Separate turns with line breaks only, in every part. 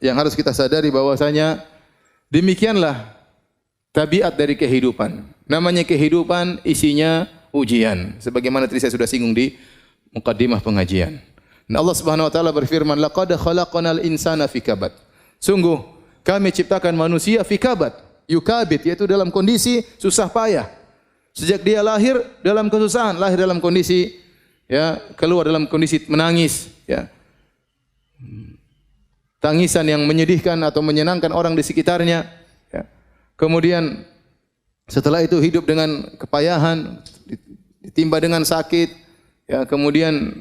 yang harus kita sadari bahwasanya demikianlah tabiat dari kehidupan. Namanya kehidupan isinya ujian. Sebagaimana tadi saya sudah singgung di mukaddimah pengajian. Dan Allah Subhanahu wa taala berfirman, "Laqad khalaqnal insana fi kabad." Sungguh kami ciptakan manusia fi kabad. Yukabid yaitu dalam kondisi susah payah. Sejak dia lahir dalam kesusahan, lahir dalam kondisi keluar dalam kondisi menangis, tangisan yang menyedihkan atau menyenangkan orang di sekitarnya. Kemudian setelah itu hidup dengan kepayahan, ditimpa dengan sakit, kemudian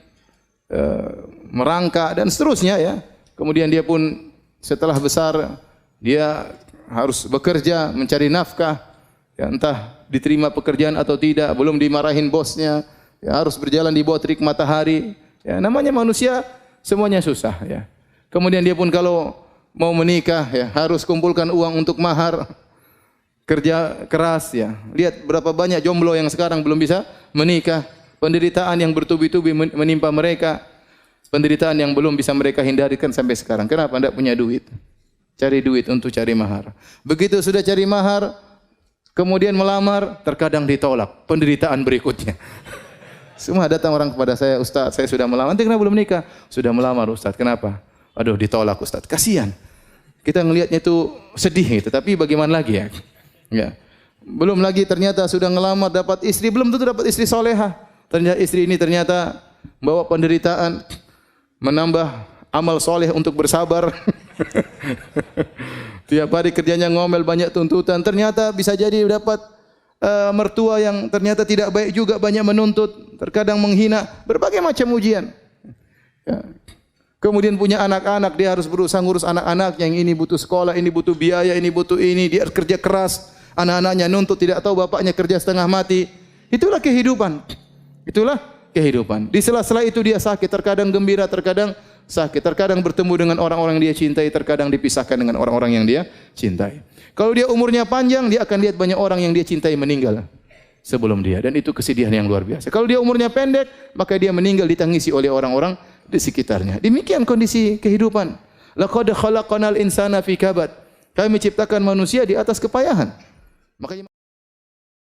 merangkak dan seterusnya. Kemudian dia pun setelah besar dia harus bekerja mencari nafkah, entah diterima pekerjaan atau tidak, belum dimarahin bosnya, harus berjalan di bawah terik matahari. Namanya manusia semuanya susah. Kemudian dia pun kalau mau menikah harus kumpulkan uang untuk mahar, kerja keras. Lihat berapa banyak jomblo yang sekarang belum bisa menikah, penderitaan yang bertubi-tubi menimpa mereka, penderitaan yang belum bisa mereka hindarikan sampai sekarang. Kenapa? Tidak punya duit. Cari duit untuk cari mahar. Begitu sudah cari mahar, kemudian melamar, terkadang ditolak. Penderitaan berikutnya. Semua datang orang kepada saya, "Ustaz, saya sudah melamar." "Nanti kenapa belum nikah?" "Sudah melamar, Ustaz." "Kenapa?" "Aduh, ditolak, Ustaz." Kasihan. Kita ngelihatnya itu sedih, tetapi bagaimana lagi ya? Belum lagi ternyata sudah ngelamar dapat istri, belum tentu dapat istri solehah. Ternyata istri ini ternyata bawa penderitaan, menambah amal soleh untuk bersabar. Tiap hari kerjanya ngomel, banyak tuntutan. Ternyata bisa jadi dapat mertua yang ternyata tidak baik juga, banyak menuntut, terkadang menghina, berbagai macam ujian. Kemudian punya anak-anak, dia harus berusaha ngurus anak-anak, yang ini butuh sekolah, ini butuh biaya, ini butuh ini, dia kerja keras, anak-anaknya nuntut, tidak tahu bapaknya kerja setengah mati. Itulah kehidupan. Itulah kehidupan. Di sela-sela itu dia sakit, terkadang gembira, terkadang sakit, terkadang bertemu dengan orang-orang yang dia cintai, terkadang dipisahkan dengan orang-orang yang dia cintai. Kalau dia umurnya panjang, dia akan lihat banyak orang yang dia cintai meninggal sebelum dia, dan itu kesedihan yang luar biasa. Kalau dia umurnya pendek, maka dia meninggal ditangisi oleh orang-orang di sekitarnya. Demikian kondisi kehidupan. Laqad khalaqnal insana fi kabad. Kami ciptakan manusia di atas kepayahan. Makanya